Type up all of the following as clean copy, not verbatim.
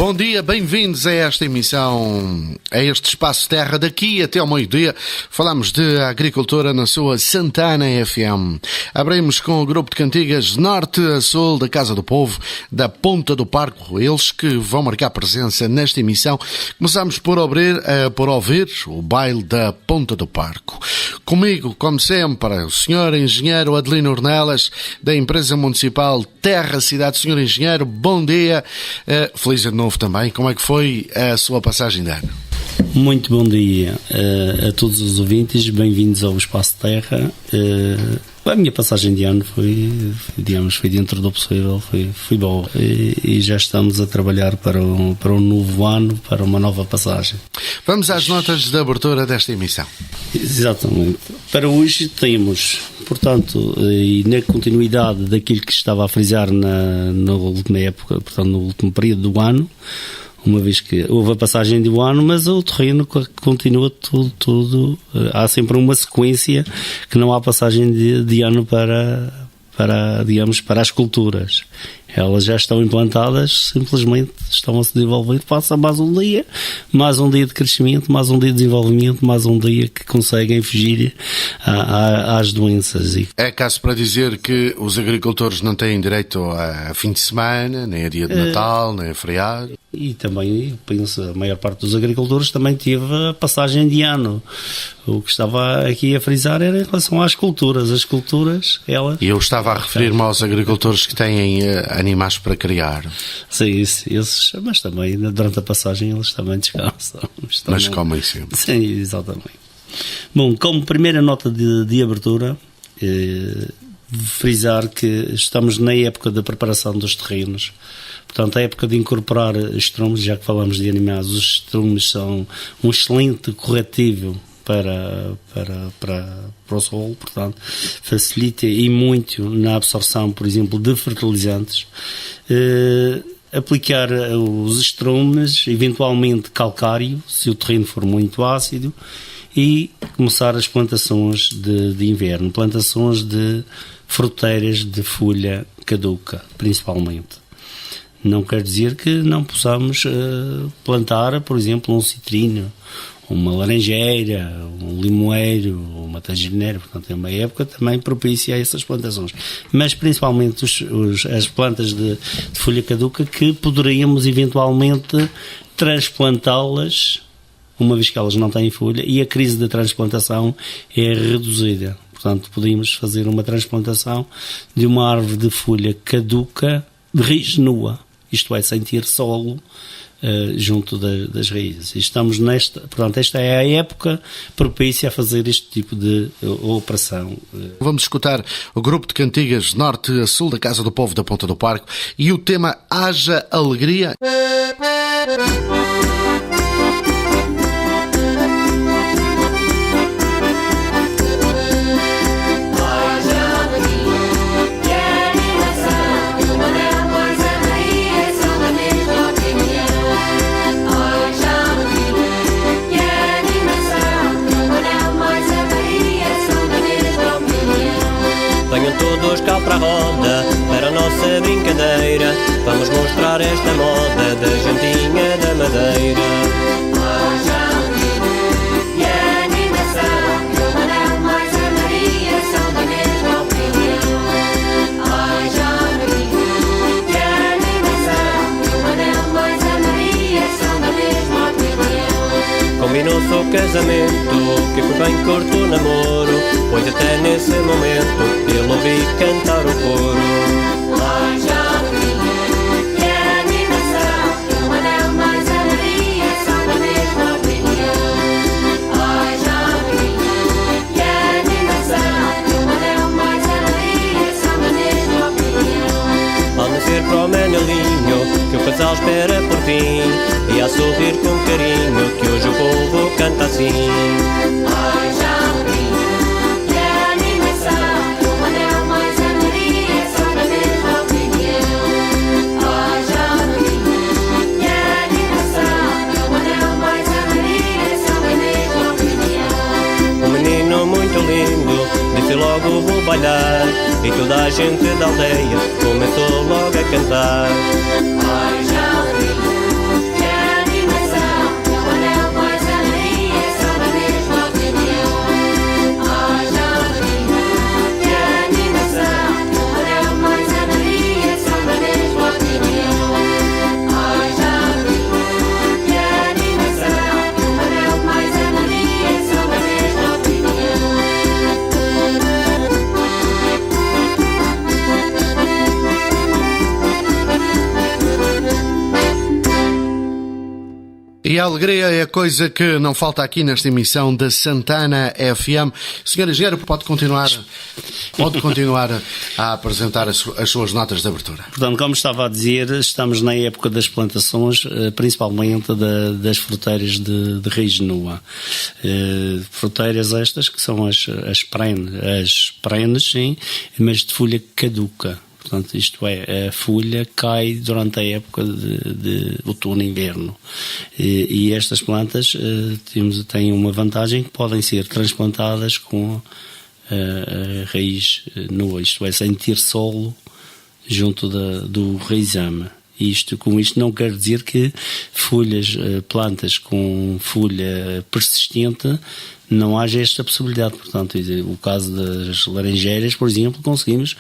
Bom dia, bem-vindos a esta emissão, a este Espaço Terra. Daqui até ao meio-dia falamos de agricultura na sua Santana FM. Abrimos com o grupo de cantigas Norte a Sul da Casa do Povo, da Ponta do Parco, eles que vão marcar presença nesta emissão. Começamos por ouvir o baile da Ponta do Parco. Comigo, como sempre, o Sr. Engenheiro Adelino Ornelas, da Empresa Municipal Terra Cidade. Sr. Engenheiro, bom dia, feliz ano novo também. Como é que foi a sua passagem de ano? Muito bom dia a todos os ouvintes, bem-vindos ao Espaço Terra. A minha passagem de ano foi dentro do possível, foi boa, e já estamos a trabalhar para um novo ano, para uma nova passagem. Vamos às notas de abertura desta emissão. Exatamente. Para hoje temos, portanto, e na continuidade daquilo que estava a frisar na última época, portanto no último período do ano, uma vez que houve a passagem do ano, mas o terreno continua tudo. Há sempre uma sequência, que não há passagem de ano para as culturas. Elas já estão implantadas, simplesmente estão a se desenvolver. Passa mais um dia de crescimento, mais um dia de desenvolvimento, mais um dia que conseguem fugir às doenças. É caso para dizer que os agricultores não têm direito a fim de semana, nem a dia de Natal, nem a feriado. E também, penso, a maior parte dos agricultores também teve a passagem de ano. O que estava aqui a frisar era em relação às culturas. As culturas, elas... E eu estava a referir-me aos agricultores que têm animais para criar. Sim, esses, mas também durante a passagem eles também descansam. Mas comem sempre. Sim, exatamente. Bom, como primeira nota de abertura, frisar que estamos na época da preparação dos terrenos. Portanto, a época de incorporar estrumes, já que falamos de animais, os estrumes são um excelente corretivo para o solo, portanto, facilita e muito na absorção, por exemplo, de fertilizantes. Aplicar os estrumes, eventualmente calcário, se o terreno for muito ácido, e começar as plantações de inverno, plantações de fruteiras de folha caduca, principalmente. Não quer dizer que não possamos plantar, por exemplo, um citrino, uma laranjeira, um limoeiro, uma tangerina. Portanto, é uma época também propícia a essas plantações. Mas principalmente as plantas de folha caduca, que poderíamos eventualmente transplantá-las, uma vez que elas não têm folha, e a crise da transplantação é reduzida. Portanto, podemos fazer uma transplantação de uma árvore de folha caduca de raiz nua, isto é, sem ter solo junto das raízes. E estamos portanto, esta é a época propícia a fazer este tipo de operação. Vamos escutar o grupo de cantigas Norte a Sul da Casa do Povo da Ponta do Parco e o tema Haja Alegria. Todos cá para a roda, para a nossa brincadeira, vamos mostrar esta moda da jantinha da madeira. Haja alegria e animação, que o Manel mais a Maria são da mesma opinião. Haja alegria e animação, que o Manel mais a Maria são da mesma opinião. Combinou-se o casamento, que foi bem curto o namoro, pois até nesse momento ele ouvi cantar o coro. Haja alegria e animação, que o Manel mais a Maria são da mesma opinião. Haja alegria e animação, que o Manel mais a Maria são da mesma opinião. Ao nascer para o Manelinho, que o casal espera por fim, e a sorrir com carinho, que hoje o povo canta assim. Haja alegria e animação, que o Manel mais a Maria são da mesma opinião. Haja alegria e animação, que o Manel mais a Maria são da mesma opinião. Um menino muito lindo disse logo vou bailar, e toda a gente da aldeia começou logo a cantar. Haja alegria E a alegria é a coisa que não falta aqui nesta emissão da Santana FM. Senhor Engenheiro, pode continuar a apresentar as suas notas de abertura. Portanto, como estava a dizer, estamos na época das plantações, principalmente das fruteiras de raiz nua. Fruteiras estas que são as perenes, sim, mas de folha caduca. Portanto, isto é, a folha cai durante a época de outono e inverno. E estas plantas têm uma vantagem que podem ser transplantadas com a raiz nua, isto é, sem ter solo junto do raizame. Com isto não quer dizer que plantas com folha persistente não haja esta possibilidade. Portanto, o caso das laranjeiras, por exemplo, conseguimos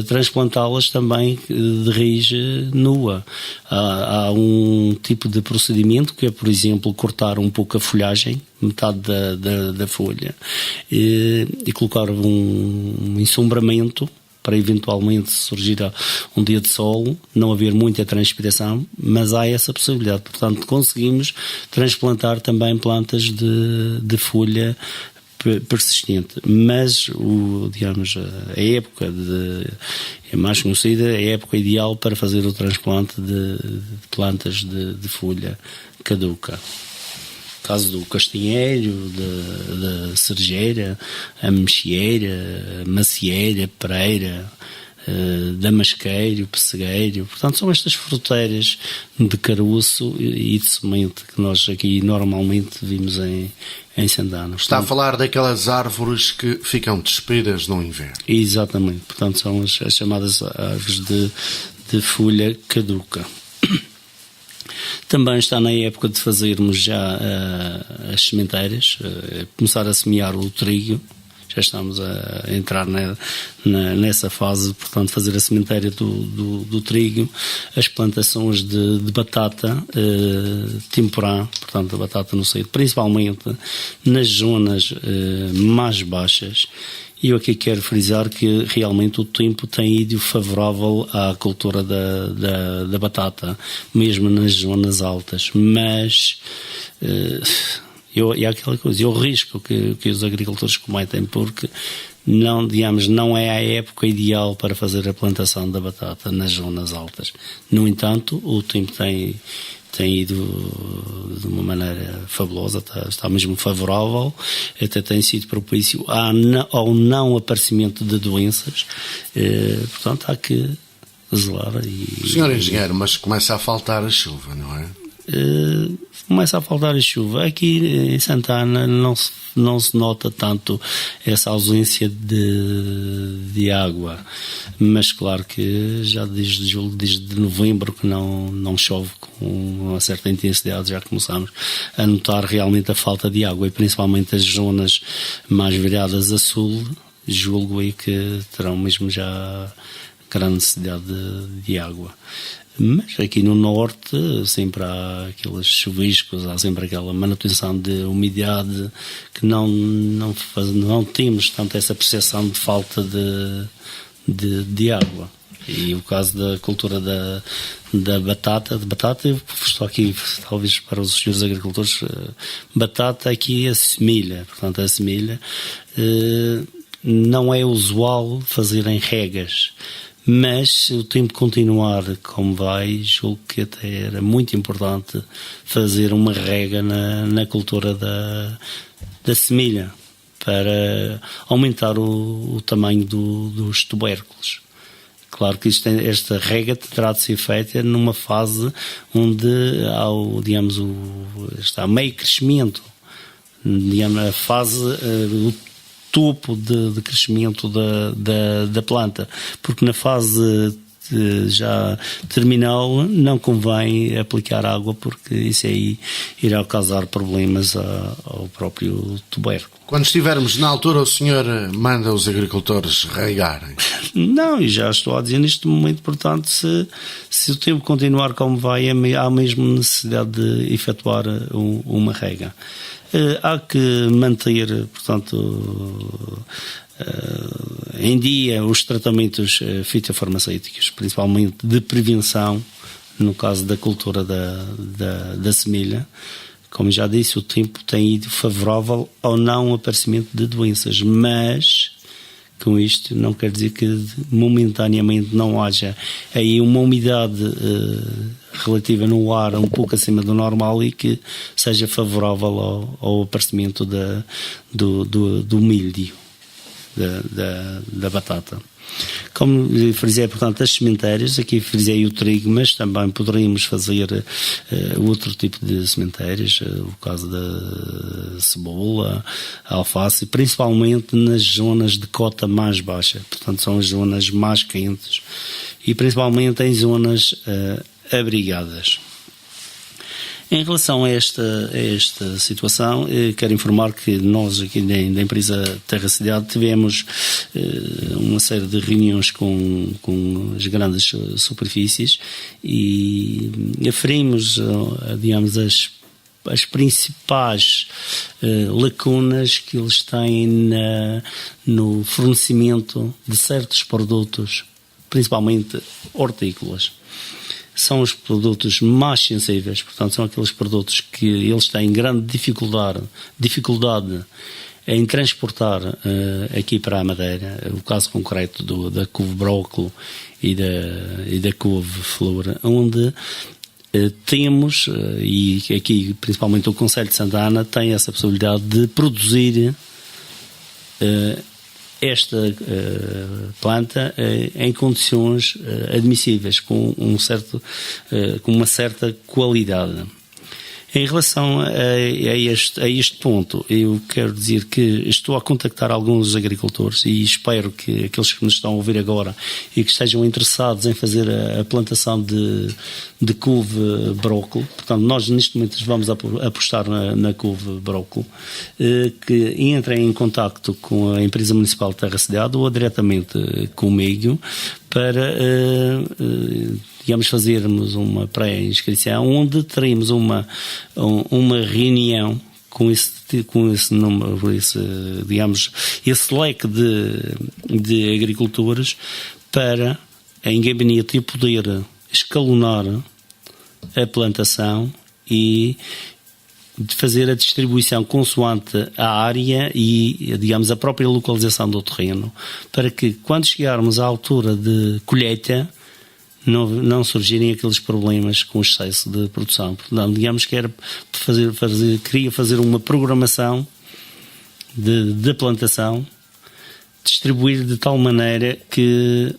transplantá-las também de raiz nua. Há um tipo de procedimento que é, por exemplo, cortar um pouco a folhagem, metade da folha, e colocar um ensombramento para eventualmente surgir um dia de sol, não haver muita transpiração, mas há essa possibilidade. Portanto, conseguimos transplantar também plantas de folha persistente. Mas, a época é mais conhecida, é a época ideal para fazer o transplante de plantas de folha caduca. Caso do castanheiro, da cerejeira, a mexieira, a macieira, pereira, damasqueiro, pessegueiro. Portanto, são estas fruteiras de caroço e de semente que nós aqui normalmente vimos em Santana. Está a falar daquelas árvores que ficam despidas no inverno. Exatamente. Portanto, são as chamadas árvores de folha caduca. Também está na época de fazermos já as sementeiras, começar a semear o trigo. Já estamos a entrar nessa fase, portanto, fazer a sementeira do trigo, as plantações de batata temporã, portanto, a batata no seio, principalmente nas zonas mais baixas. E eu aqui quero frisar que realmente o tempo tem ido favorável à cultura da batata, mesmo nas zonas altas. Mas é aquela coisa, o risco que os agricultores cometem, porque não é a época ideal para fazer a plantação da batata nas zonas altas. No entanto, o tempo tem ido de uma maneira fabulosa, está mesmo favorável, até tem sido propício ao não aparecimento de doenças, portanto há que zelar. Senhor Engenheiro, mas começa a faltar a chuva, não é? Começa a faltar a chuva. Aqui em Santana não se nota tanto essa ausência de água, mas claro que já desde novembro que não chove com uma certa intensidade, já começamos a notar realmente a falta de água, e principalmente as zonas mais viradas a sul, julgo aí que terão mesmo já grande necessidade de água. Mas aqui no norte sempre há aqueles chuviscos, há sempre aquela manutenção de umidade, que não temos tanto essa percepção de falta de água. E o caso da cultura da batata, eu estou aqui talvez para os senhores agricultores, batata aqui assemelha, portanto a semelha, não é usual fazerem regas. Mas se o tempo continuar como vai, julgo que até era muito importante fazer uma rega na cultura da semelha, para aumentar o tamanho dos tubérculos. Claro que esta rega terá de ser feita numa fase onde está meio crescimento, a fase do topo de crescimento da planta, porque na fase já terminal não convém aplicar água, porque isso aí irá causar problemas ao próprio tubérculo. Quando estivermos na altura, o senhor manda os agricultores regarem? Não, e já estou a dizer neste momento, portanto, se o tempo continuar como vai, há mesmo necessidade de efetuar uma rega. Há que manter, portanto, em dia os tratamentos fitofarmacêuticos, principalmente de prevenção no caso da cultura da semelha, como já disse, o tempo tem ido favorável ao não aparecimento de doenças, mas com isto não quer dizer que momentaneamente não haja aí uma umidade relativa no ar um pouco acima do normal e que seja favorável ao aparecimento do milho da batata. Como frisei, portanto, as sementeiras, aqui frisei o trigo, mas também poderíamos fazer outro tipo de sementeiras, o caso da cebola, a alface, principalmente nas zonas de cota mais baixa, portanto são as zonas mais quentes e principalmente em zonas abrigadas. Em relação a esta situação, quero informar que nós aqui da empresa Terra Cidade tivemos uma série de reuniões com as grandes superfícies e aferimos, digamos, as principais lacunas que eles têm no fornecimento de certos produtos, principalmente hortícolas. São os produtos mais sensíveis, portanto são aqueles produtos que eles têm grande dificuldade em transportar aqui para a Madeira, o caso concreto da couve brócolo e da couve-flor, onde temos, e aqui principalmente o Concelho de Santa Ana tem essa possibilidade de produzir esta planta em condições admissíveis, com uma certa qualidade. Em relação a este ponto, eu quero dizer que estou a contactar alguns agricultores e espero que aqueles que nos estão a ouvir agora e que estejam interessados em fazer a plantação de couve brócolo, portanto nós neste momento vamos apostar na couve brócolo, que entrem em contacto com a empresa municipal de Terra Cidade ou diretamente comigo para digamos, fazermos uma pré-inscrição onde teremos uma reunião com esse número, digamos, esse leque de agricultores para, em gabinete, poder escalonar a plantação e de fazer a distribuição consoante a área e, digamos, a própria localização do terreno, para que, quando chegarmos à altura de colheita, não surgirem aqueles problemas com excesso de produção. Portanto, digamos que queria fazer uma programação de plantação, distribuir de tal maneira que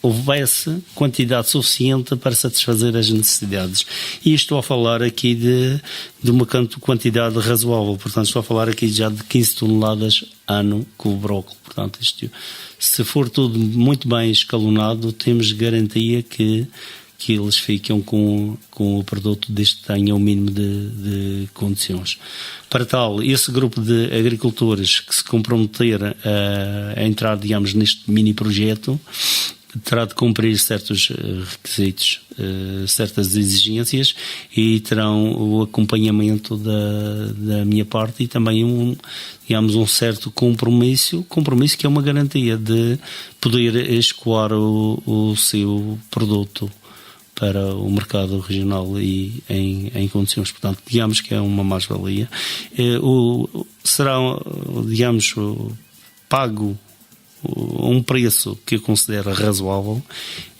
houvesse quantidade suficiente para satisfazer as necessidades. E estou a falar aqui de uma quantidade razoável, portanto estou a falar aqui já de 15 toneladas ano com o brócolo. Portanto, isto, se for tudo muito bem escalonado, temos garantia que eles ficam com o produto desde que tenham o mínimo de condições. Para tal, esse grupo de agricultores que se comprometer a entrar, digamos, neste mini projeto, terá de cumprir certos requisitos, certas exigências e terão o acompanhamento da minha parte e também um certo compromisso que é uma garantia de poder escoar o seu produto para o mercado regional e em condições. Portanto, digamos que é uma mais-valia. Será, digamos, pago um preço que eu considero razoável,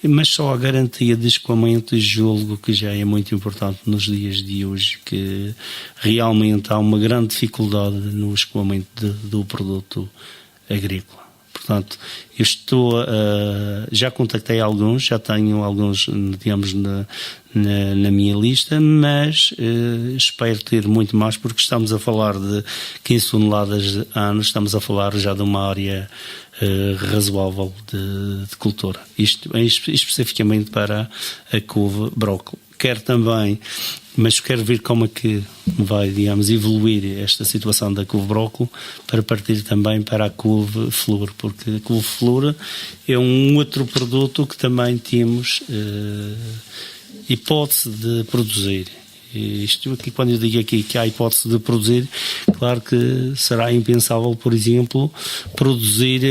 mas só a garantia de escoamento, julgo que já é muito importante nos dias de hoje, que realmente há uma grande dificuldade no escoamento do produto agrícola. Portanto, eu já contactei alguns, já tenho alguns, digamos, na minha lista, mas espero ter muito mais, porque estamos a falar de 15 toneladas de ano, estamos a falar já de uma área razoável de cultura. Isto especificamente para a couve brócolo. Quero também, mas quero ver como é que vai, digamos, evoluir esta situação da couve brócolo para partir também para a couve-flor, porque a couve-flor é um outro produto que também temos hipótese de produzir. Isto aqui, quando eu digo aqui que há hipótese de produzir, claro que será impensável, por exemplo, produzir,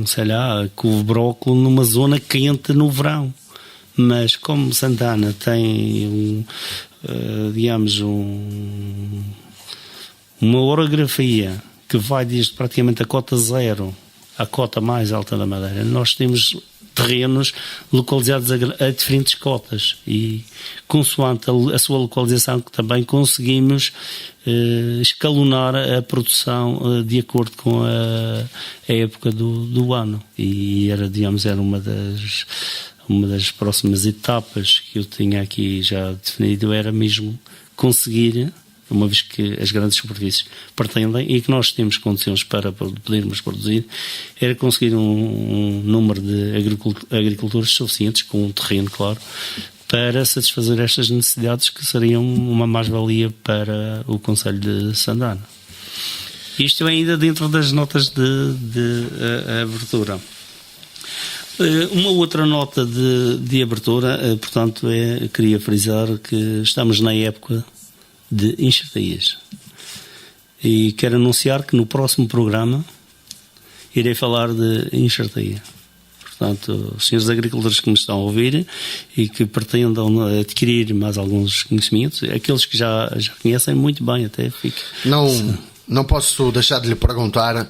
sei lá, couve brócolo numa zona quente no verão. mas como Santana tem uma orografia que vai desde praticamente a cota zero à cota mais alta da Madeira, nós temos terrenos localizados a diferentes cotas e, consoante a sua localização, que também conseguimos escalonar a produção de acordo com a época do ano. E era uma das próximas etapas que eu tinha aqui já definido, era mesmo conseguir, uma vez que as grandes superfícies pretendem e que nós temos condições para podermos produzir, era conseguir um número de agricultores suficientes, com um terreno, claro, para satisfazer estas necessidades, que seriam uma mais-valia para o concelho de Santana. Isto ainda dentro das notas de abertura. Uma outra nota de abertura, portanto, queria frisar que estamos na época de enxerteias. E quero anunciar que no próximo programa irei falar de enxerteia. Portanto, os senhores agricultores que me estão a ouvir e que pretendam adquirir mais alguns conhecimentos, aqueles que já conhecem muito bem, até fica. Não posso deixar de lhe perguntar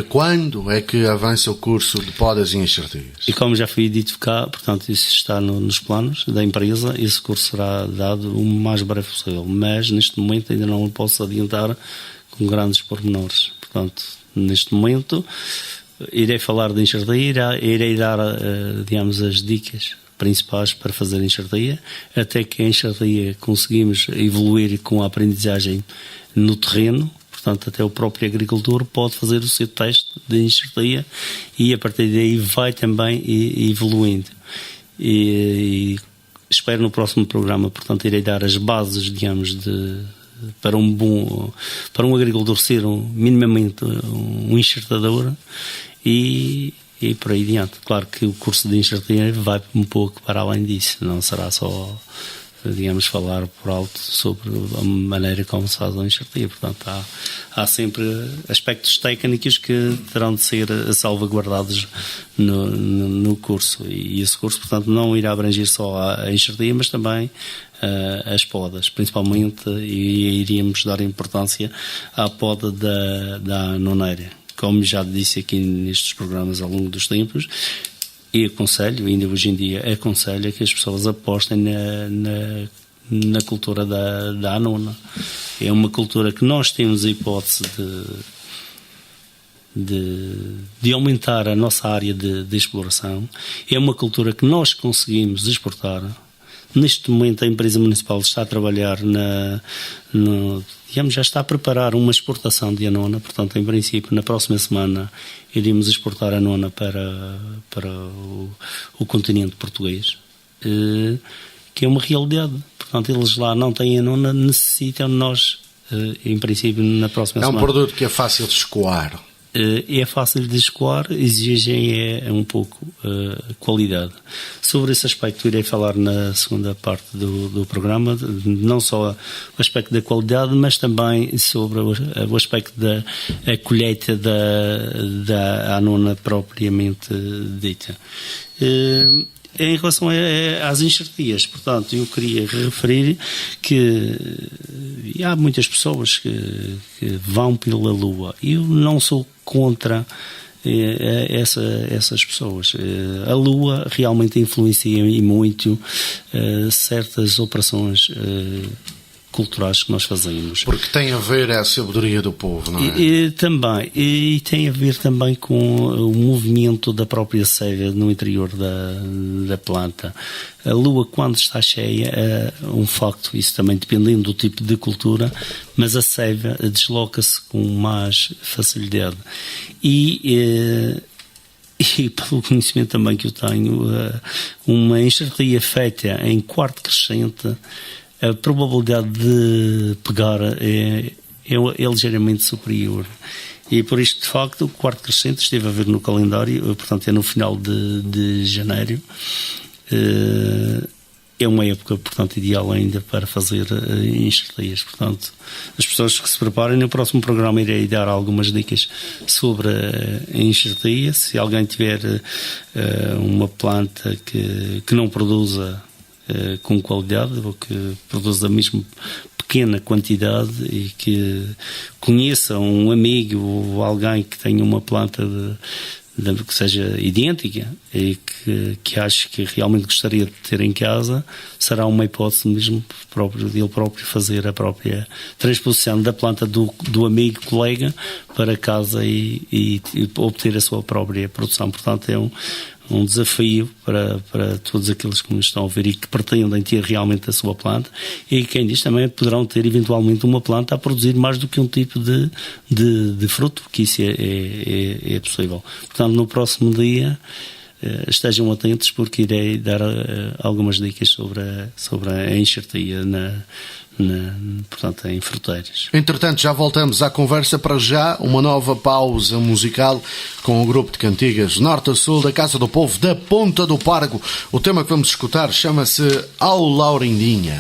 quando é que avança o curso de podas e enxerteias. E como já foi dito cá, portanto, isso está nos planos da empresa, esse curso será dado o mais breve possível, mas neste momento ainda não o posso adiantar com grandes pormenores. Portanto, neste momento irei falar de enxerteia, irei dar, as dicas principais para fazer enxerteia, até que a enxerteia conseguimos evoluir com a aprendizagem no terreno. Portanto, até o próprio agricultor pode fazer o seu teste de enxerteia e a partir daí vai também evoluindo. E espero no próximo programa, portanto, irei dar as bases, para um agricultor ser minimamente um enxertador e por aí adiante. Claro que o curso de enxerteia vai um pouco para além disso, não será só, falar por alto sobre a maneira como se faz a enxerteia. Portanto, há sempre aspectos técnicos que terão de ser salvaguardados no curso. E esse curso, portanto, não irá abranger só a enxerteia, mas também as podas, principalmente, e iríamos dar importância à poda da anoneira. Como já disse aqui nestes programas ao longo dos tempos, e aconselho, ainda hoje em dia aconselho, que as pessoas apostem na cultura da anona. É uma cultura que nós temos a hipótese de aumentar a nossa área de exploração. É uma cultura que nós conseguimos exportar. Neste momento a empresa municipal está a trabalhar já está a preparar uma exportação de anona. Portanto, em princípio, na próxima semana iríamos exportar a anona para o continente português, que é uma realidade. Portanto, eles lá não têm anona, necessitam de nós, em princípio, na próxima semana. É um produto que é fácil de escoar. É fácil de escoar, exigem um pouco qualidade. Sobre esse aspecto irei falar na segunda parte do programa, não só o aspecto da qualidade, mas também sobre o aspecto da colheita da anona propriamente dita. Em relação às enxerteias, portanto, eu queria referir que há muitas pessoas que vão pela Lua. Eu não sou contra essas pessoas. A Lua realmente influencia e muito certas operações culturais que nós fazemos. Porque tem a ver a sabedoria do povo, não é? E tem a ver também com o movimento da própria seiva no interior da planta. A lua, quando está cheia, é um facto, isso também dependendo do tipo de cultura, mas a seiva desloca-se com mais facilidade. E pelo conhecimento também que eu tenho, uma enxerteia feita em quarto crescente, a probabilidade de pegar é ligeiramente superior. E por isto, de facto, o quarto crescente esteve a ver no calendário, portanto é no final de janeiro, é uma época, portanto, ideal ainda para fazer enxertias. Portanto, as pessoas que se preparem, no próximo programa irei dar algumas dicas sobre a enxertia. Se alguém tiver uma planta que não produza com qualidade, ou que produza mesmo pequena quantidade, e que conheça um amigo ou alguém que tenha uma planta que seja idêntica e que acho que realmente gostaria de ter em casa, será uma hipótese mesmo dele próprio fazer a própria transposição da planta do amigo, colega, para casa e obter a sua própria produção. Portanto, é um desafio para todos aqueles que nos estão a ouvir e que pretendem ter realmente a sua planta, e quem diz também poderão ter eventualmente uma planta a produzir mais do que um tipo de fruto, que isso é possível. Portanto, no próximo dia estejam atentos, porque irei dar algumas dicas sobre a enxertia portanto, em fruteiras. Entretanto, já voltamos à conversa. Para já, uma nova pausa musical com o grupo de cantigas Norte a Sul da Casa do Povo da Ponta do Pargo. O tema que vamos escutar chama-se Ao Laurindinha.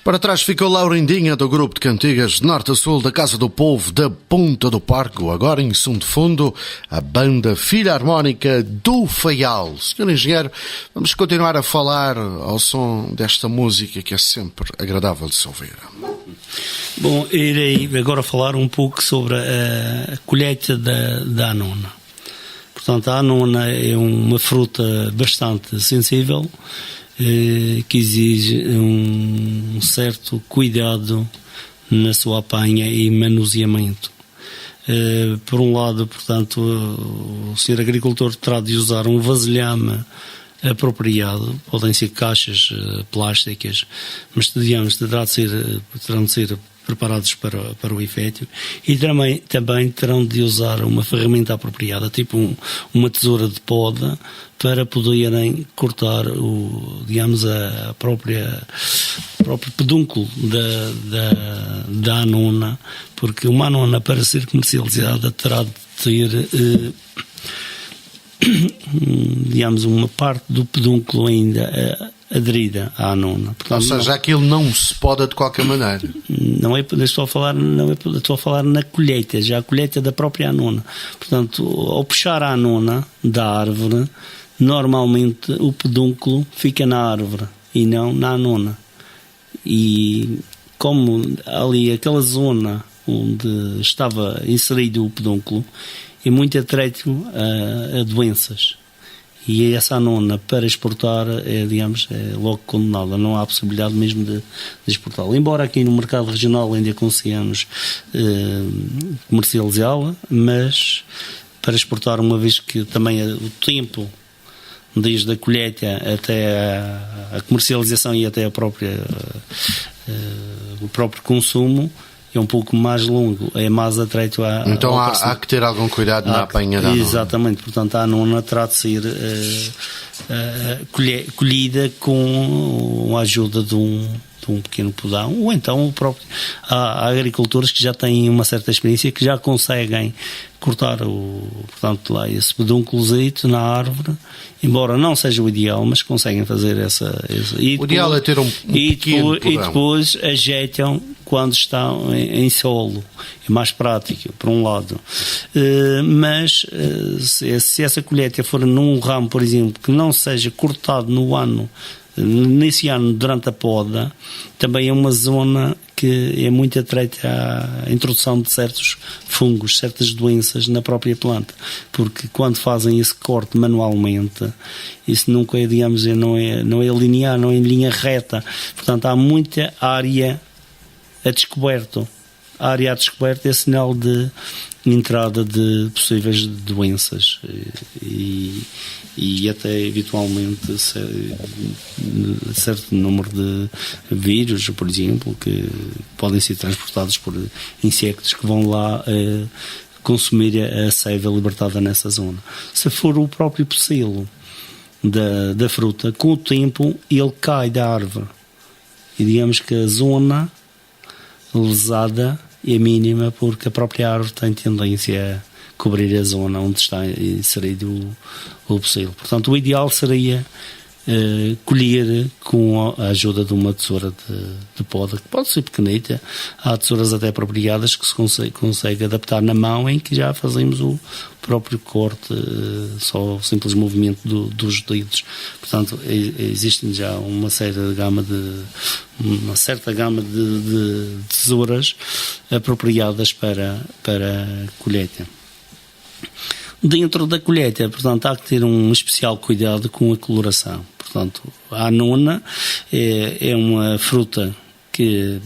Para trás ficou Laurindinha, do grupo de cantigas Norte a Sul da Casa do Povo da Ponta do Pargo. Agora, em som de fundo, a banda Filarmónica do Faial. Senhor Engenheiro, vamos continuar a falar ao som desta música que é sempre agradável de se ouvir. Bom, irei agora falar um pouco sobre a colheita da anona. Portanto, a anona é uma fruta bastante sensível, que exige um certo cuidado na sua apanha e manuseamento. Por um lado, portanto, o senhor agricultor terá de usar um vasilhame apropriado, podem ser caixas plásticas, mas digamos, terão de ser preparados para o efeito, e também terão de usar uma ferramenta apropriada, tipo uma tesoura de poda, para poderem cortar o próprio pedúnculo da anona, porque uma anona, para ser comercializada, terá de ter uma parte do pedúnculo ainda aderida à anona. Portanto, ou seja, aquilo não se poda de qualquer maneira. Estou a falar na colheita, já a colheita da própria anona. Portanto, ao puxar a anona da árvore, normalmente o pedúnculo fica na árvore e não na anona. e como ali aquela zona onde estava inserido o pedúnculo é muito atreito a doenças. E essa anona para exportar é logo condenada, não há possibilidade mesmo de exportá-la. Embora aqui no mercado regional ainda consigamos comercializá-la, mas para exportar, uma vez que também o tempo desde a colheita até a comercialização e até o próprio consumo é um pouco mais longo, é mais atreito a... Então há que ter algum cuidado na apanha da anona. Exatamente, portanto a anona terá de ser colhida com a ajuda de um pequeno podão, ou então há agricultores que já têm uma certa experiência, que já conseguem cortar portanto, lá esse pedúnculozito na árvore, embora não seja o ideal, mas conseguem fazer essa o ideal é ter um pequeno podão. E depois ajeitam quando estão em solo, é mais prático, por um lado. Mas se essa colheita for num ramo, por exemplo, que não seja cortado nesse ano durante a poda, também é uma zona que é muito atreita à introdução de certos fungos, certas doenças na própria planta, porque quando fazem esse corte manualmente, isso nunca é, não é linear, não é em linha reta, portanto há muita área a descoberto. A área a descoberto é sinal de entrada de possíveis doenças e até habitualmente certo número de vírus, por exemplo, que podem ser transportados por insectos que vão lá consumir a seiva libertada nessa zona. Se for o próprio pecíolo da fruta, com o tempo ele cai da árvore e digamos que a zona lesada é mínima, porque a própria árvore tem tendência a cobrir a zona onde está inserido o pecíolo. Portanto, o ideal seria colher com a ajuda de uma tesoura de poda, que pode ser pequenita. Há tesouras até apropriadas que se consegue adaptar na mão, em que já fazemos o próprio corte, só o simples movimento dos dedos. Portanto, existe já uma certa gama de tesouras apropriadas para a colheita. Dentro da colheita, portanto, há que ter um especial cuidado com a coloração. Portanto, a anona é uma fruta que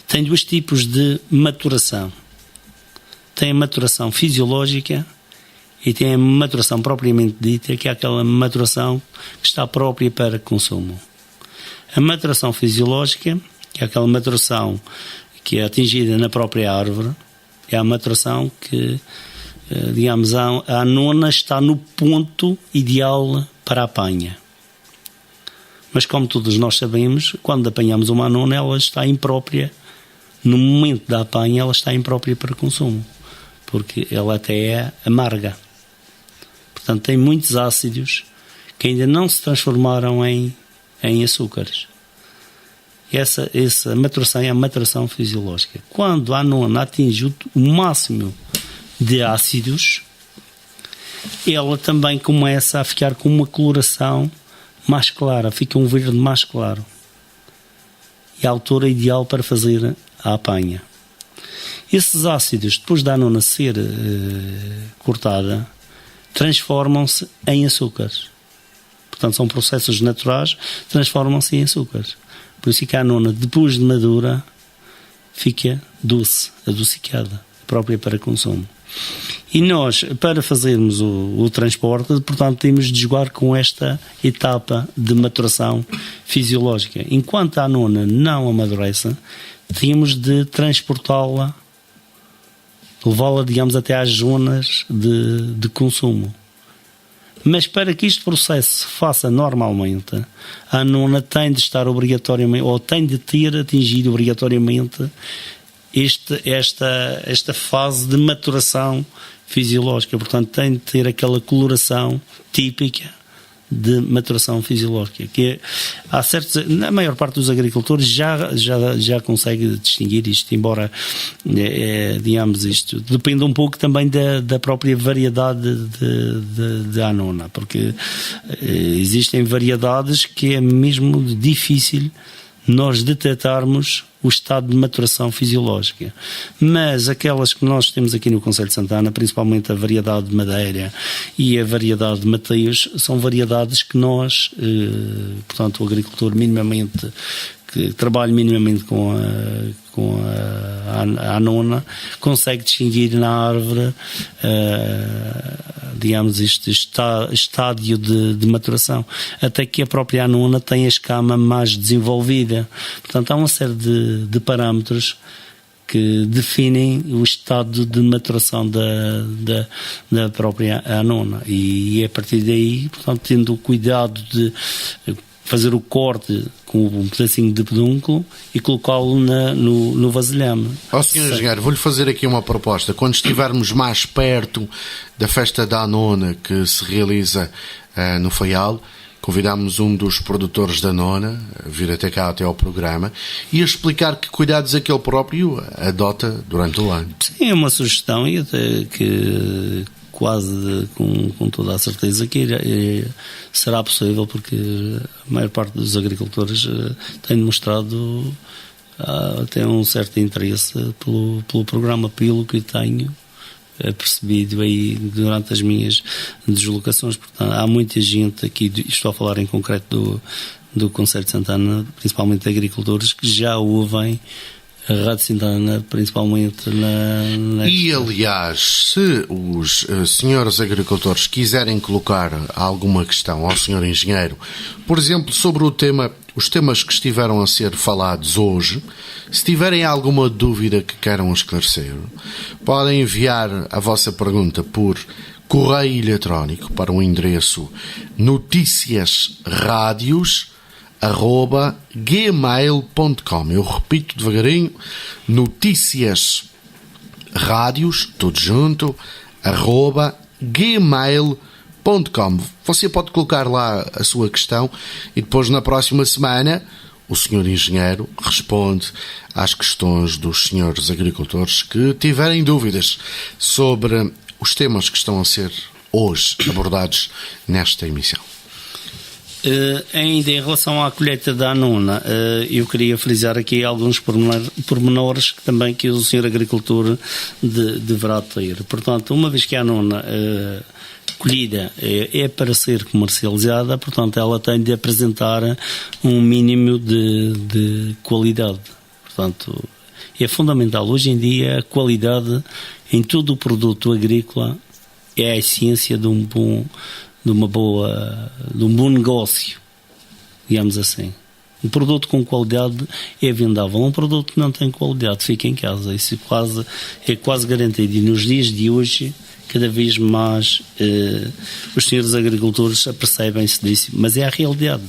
tem dois tipos de maturação. Tem a maturação fisiológica e tem a maturação propriamente dita, que é aquela maturação que está própria para consumo. A maturação fisiológica, que é aquela maturação que é atingida na própria árvore, é a maturação que, digamos, a anona está no ponto ideal para a apanha. Mas como todos nós sabemos, quando apanhamos uma anona, ela está imprópria, no momento da apanha, ela está imprópria para consumo, porque ela até é amarga. Portanto, tem muitos ácidos que ainda não se transformaram em açúcares. Essa maturação é a maturação fisiológica. Quando a anona atinge o máximo de ácidos, ela também começa a ficar com uma coloração mais clara, fica um verde mais claro. É a altura ideal para fazer a apanha. Esses ácidos, depois da anona ser cortada, transformam-se em açúcares. Portanto, são processos naturais, transformam-se em açúcares. Por isso que a anona, depois de madura, fica doce, adocicada, própria para consumo. E nós, para fazermos o transporte, portanto, temos de jogar com esta etapa de maturação fisiológica. Enquanto a anona não amadurece, temos de transportá-la, levá-la, digamos, até às zonas de consumo. Mas para que este processo se faça normalmente, a anona tem de estar obrigatoriamente, ou tem de ter atingido obrigatoriamente esta fase de maturação fisiológica. Portanto, tem de ter aquela coloração típica de maturação fisiológica, que há certos, na maior parte dos agricultores já consegue distinguir isto, embora digamos, isto depende um pouco também da própria variedade de anona, porque existem variedades que é mesmo difícil nós detectarmos o estado de maturação fisiológica. Mas aquelas que nós temos aqui no Concelho de Santana, principalmente a variedade de Madeira e a variedade de Mateus, são variedades que nós, portanto, o agricultor minimamente, que trabalha minimamente com a nona, consegue distinguir na árvore, digamos, este estádio de maturação, até que a própria anona tem a escama mais desenvolvida. Portanto, há uma série de parâmetros que definem o estado de maturação da própria anona, e a partir daí, portanto, tendo o cuidado de fazer o corte com um pedacinho de pedúnculo e colocá-lo no vasilhame. Sr. Engenheiro, vou-lhe fazer aqui uma proposta. Quando estivermos mais perto da festa da anona que se realiza no Faial, convidamos um dos produtores da nona a vir até cá, até ao programa, e a explicar que cuidados é que ele próprio adota durante o ano. Sim, é uma sugestão, e até que quase com toda a certeza que será possível, porque a maior parte dos agricultores tem demonstrado até um certo interesse pelo programa, pelo que tenho percebido aí durante as minhas deslocações. Portanto, há muita gente aqui, estou a falar em concreto do Concelho de Santana, principalmente de agricultores, que já ouvem a Rádio Santana, principalmente E, aliás, se os senhores agricultores quiserem colocar alguma questão ao senhor engenheiro, por exemplo, sobre os temas que estiveram a ser falados hoje, se tiverem alguma dúvida que queiram esclarecer, podem enviar a vossa pergunta por correio eletrónico para o endereço noticiasradios@gmail.com. Eu repito devagarinho: noticiasradios, tudo junto, @gmail.com. Você pode colocar lá a sua questão e depois, na próxima semana, o senhor engenheiro responde às questões dos senhores agricultores que tiverem dúvidas sobre os temas que estão a ser hoje abordados nesta emissão. Ainda em relação à colheita da anona, eu queria frisar aqui alguns pormenores também que o senhor agricultor deverá ter. Portanto, uma vez que a anona colhida é para ser comercializada, portanto, ela tem de apresentar um mínimo de qualidade. Portanto, é fundamental. Hoje em dia, a qualidade em todo o produto agrícola é a essência de um bom negócio, digamos assim. Um produto com qualidade é vendável. Um produto que não tem qualidade fica em casa. Isso é quase garantido. E nos dias de hoje, cada vez mais os senhores agricultores apercebem-se disso. Mas é a realidade.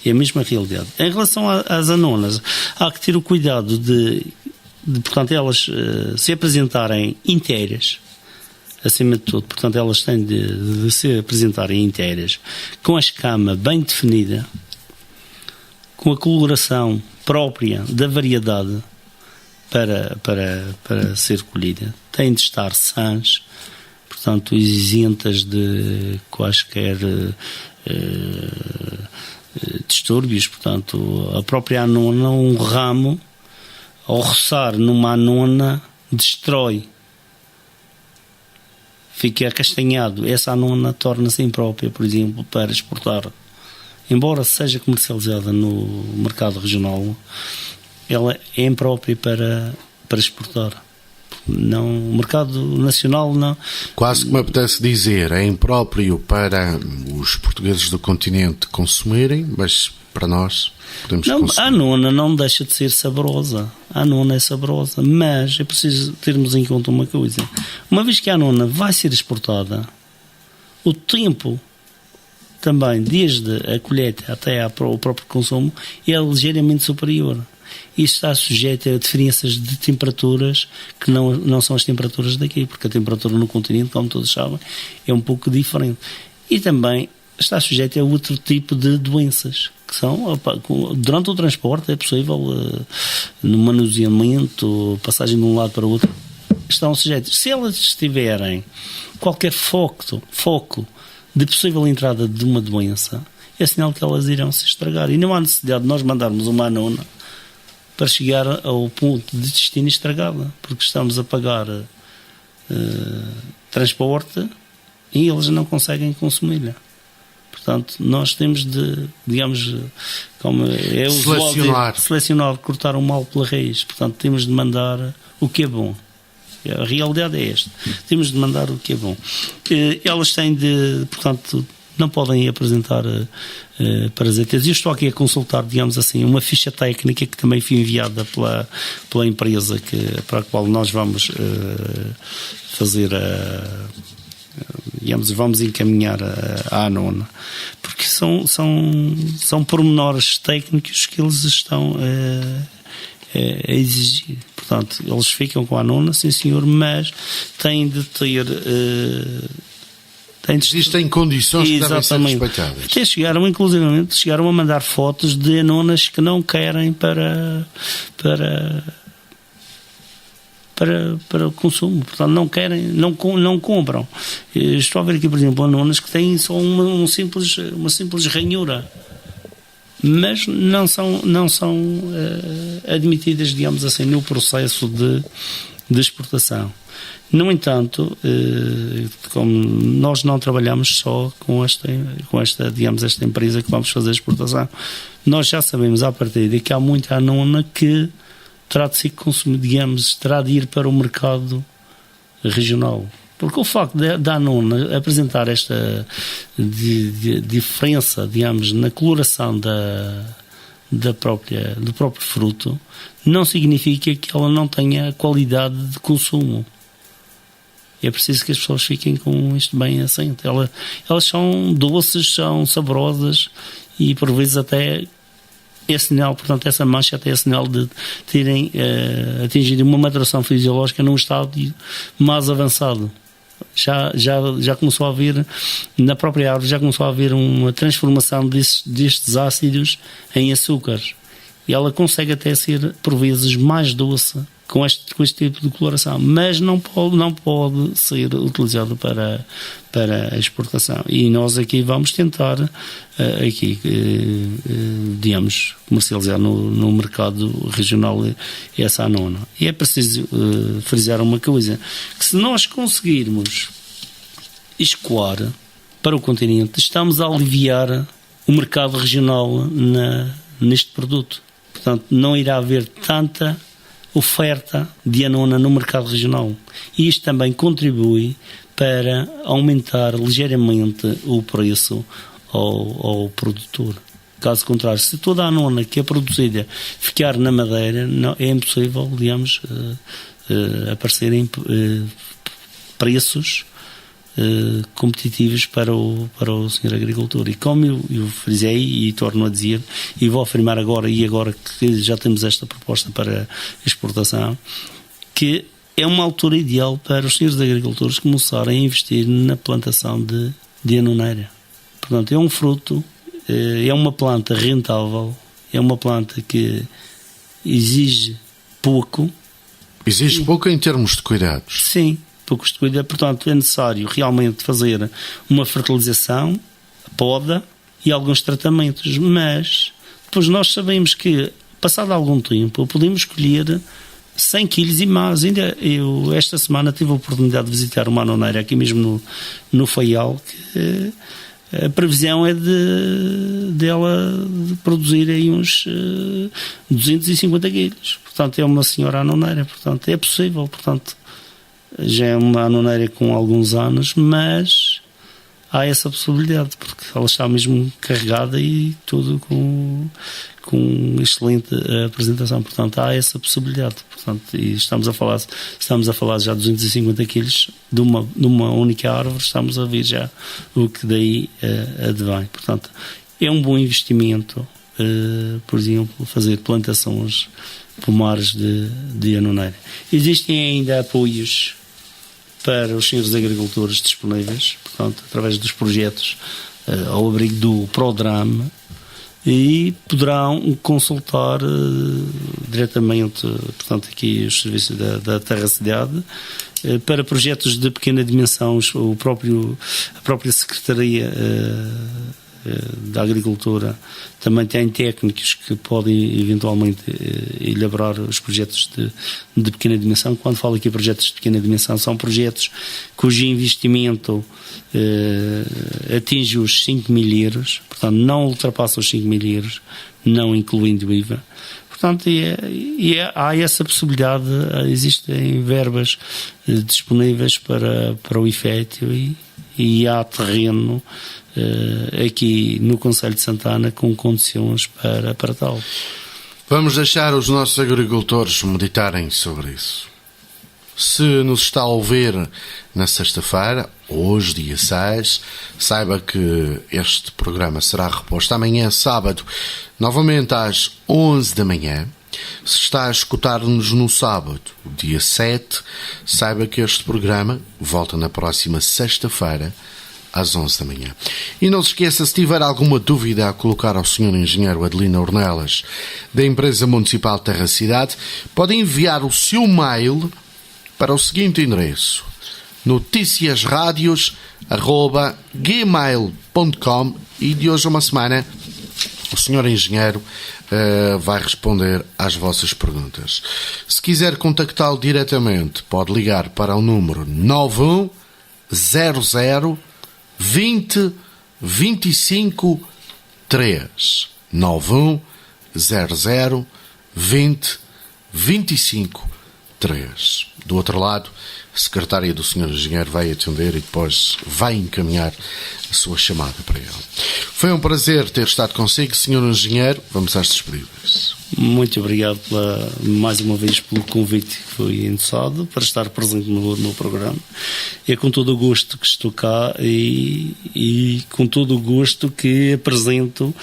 É a mesma realidade. Em relação às anonas, há que ter o cuidado de portanto, elas se apresentarem inteiras, acima de tudo. Portanto, elas têm de se apresentarem inteiras, com a escama bem definida, com a coloração própria da variedade para ser colhida. Têm de estar sãs, portanto, isentas de quaisquer distúrbios. Portanto, a própria anona, um ramo, ao roçar numa anona, destrói, fica acastanhado. Essa anona torna-se imprópria, por exemplo, para exportar. Embora seja comercializada no mercado regional, ela é imprópria para exportar. Não, o mercado nacional não. Quase que me apetece dizer, é impróprio para os portugueses do continente consumirem, mas para nós podemos consumir. A anona não deixa de ser saborosa. A anona é saborosa, mas é preciso termos em conta uma coisa. Uma vez que a anona vai ser exportada, o tempo também, desde a colheita até o próprio consumo, é ligeiramente superior. Isso está sujeito a diferenças de temperaturas que não são as temperaturas daqui, porque a temperatura no continente, como todos sabem, é um pouco diferente. E também está sujeito a outro tipo de doenças, que são, durante o transporte é possível, no manuseamento, passagem de um lado para o outro, estão sujeitos. Se elas tiverem qualquer foco de possível entrada de uma doença, é sinal que elas irão se estragar. E não há necessidade de nós mandarmos uma anona para chegar ao ponto de destino estragada, porque estamos a pagar transporte e eles não conseguem consumi-la. Portanto, nós temos de, digamos, como é o selecionar, cortar o mal pela raiz. Portanto, temos de mandar o que é bom. A realidade é esta. Temos de mandar o que é bom. Elas têm de, portanto, não podem apresentar parasitas. Eu estou aqui a consultar, digamos assim, uma ficha técnica que também foi enviada pela empresa para a qual nós vamos fazer digamos, vamos encaminhar a anona, porque são pormenores técnicos que eles estão a exigir. Portanto, eles ficam com a anona, sim senhor, mas têm de ter existem condições que devem ser respeitadas. Até inclusivamente chegaram a mandar fotos de anonas que não querem para o consumo, portanto não querem, não compram. Estou a ver aqui, por exemplo, anonas que têm só uma simples ranhura, mas não são admitidas, digamos assim, no processo de exportação. No entanto, como nós não trabalhamos só com esta, digamos, esta empresa que vamos fazer a exportação, nós já sabemos à partida que há muita anona que terá de ser consumido, digamos, terá de ir para o mercado regional. Porque o facto da anona apresentar esta diferença, digamos, na coloração do próprio fruto, não significa que ela não tenha qualidade de consumo. É preciso que as pessoas fiquem com isto bem assente. Elas são doces, são saborosas e por vezes até é sinal, portanto, essa mancha até é sinal de terem atingido uma maturação fisiológica num estado mais avançado. Já começou a haver, na própria árvore, já começou a haver uma transformação destes ácidos em açúcares. E ela consegue até ser, por vezes, mais doce com este tipo de coloração, mas não pode ser utilizado para a exportação. E nós aqui vamos tentar digamos, comercializar no mercado regional essa anona. E é preciso frisar uma coisa, que se nós conseguirmos escoar para o continente, estamos a aliviar o mercado regional neste produto. Portanto, não irá haver tanta oferta de anona no mercado regional. E isto também contribui para aumentar ligeiramente o preço ao produtor. Caso contrário, se toda a anona que é produzida ficar na madeira, não, é impossível, digamos, aparecerem preços competitivos para o senhor agricultor. E como eu frisei e torno a dizer, e vou afirmar agora que já temos esta proposta para exportação, que é uma altura ideal para os senhores agricultores começarem a investir na plantação de anoneira. Portanto, é um fruto, é uma planta rentável, é uma planta que exige pouco. Exige pouco em termos de cuidados. Sim, poucos de cuidado. Portanto, é necessário realmente fazer uma fertilização, poda e alguns tratamentos. Mas depois nós sabemos que, passado algum tempo, podemos colher 100 quilos e mais. Ainda eu, esta semana, tive a oportunidade de visitar uma anoneira aqui mesmo no Faial, que a previsão é dela de produzir aí uns 250 quilos. Portanto, é uma senhora anoneira. Portanto, é possível. Portanto, já é uma anoneira com alguns anos, mas há essa possibilidade, porque ela está mesmo carregada e tudo com excelente apresentação. Portanto, há essa possibilidade. Portanto, e estamos a falar já de 250 quilos de uma única árvore. Estamos a ver já o que daí advém. Portanto, é um bom investimento, por exemplo, fazer plantações, pomares de anoneira. Existem ainda apoios para os senhores agricultores disponíveis, portanto, através dos projetos ao abrigo do Prodram, e poderão consultar diretamente, portanto, aqui os serviços da Terra-Cidade, para projetos de pequena dimensão. A própria Secretaria da agricultura também tem técnicos que podem eventualmente elaborar os projetos de pequena dimensão. Quando falo aqui projetos de pequena dimensão, são projetos cujo investimento atinge os 5.000 euros, portanto não ultrapassa os 5.000 euros, não incluindo o IVA. Portanto, há essa possibilidade, existem verbas disponíveis para o efeito e há terreno aqui no Concelho de Santana com condições para tal. Vamos deixar os nossos agricultores meditarem sobre isso. Se nos está a ouvir na sexta-feira, hoje, dia 6, saiba que este programa será reposto amanhã, sábado, novamente às 11 da manhã. Se está a escutar-nos no sábado, dia 7, saiba que este programa volta na próxima sexta-feira, às 11 da manhã. E não se esqueça, se tiver alguma dúvida a colocar ao Sr. Engenheiro Adelino Ornelas, da Empresa Municipal Terra Cidade, pode enviar o seu mail para o seguinte endereço: noticiasradios@gmail.com, e de hoje a uma semana o Sr. Engenheiro vai responder às vossas perguntas. Se quiser contactá-lo diretamente, pode ligar para o número 9100 20 25 3. 9100 20 25 3. Do outro lado, a secretária do Sr. Engenheiro vai atender e depois vai encaminhar a sua chamada para ele. Foi um prazer ter estado consigo, Sr. Engenheiro. Vamos às despedidas. Muito obrigado mais uma vez pelo convite que foi endereçado para estar presente no programa. É com todo o gosto que estou cá e com todo o gosto que apresento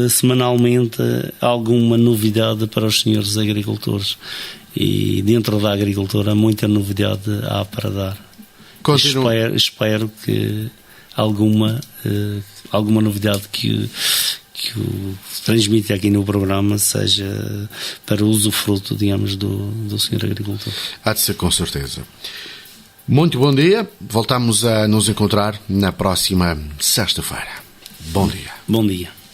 semanalmente alguma novidade para os senhores agricultores. E dentro da agricultura muita novidade há para dar. Espero que alguma novidade que transmite aqui no programa seja para usufruto, digamos, do senhor agricultor. Há de ser, com certeza. Muito bom dia. Voltamos a nos encontrar na próxima sexta-feira. Bom dia. Bom dia.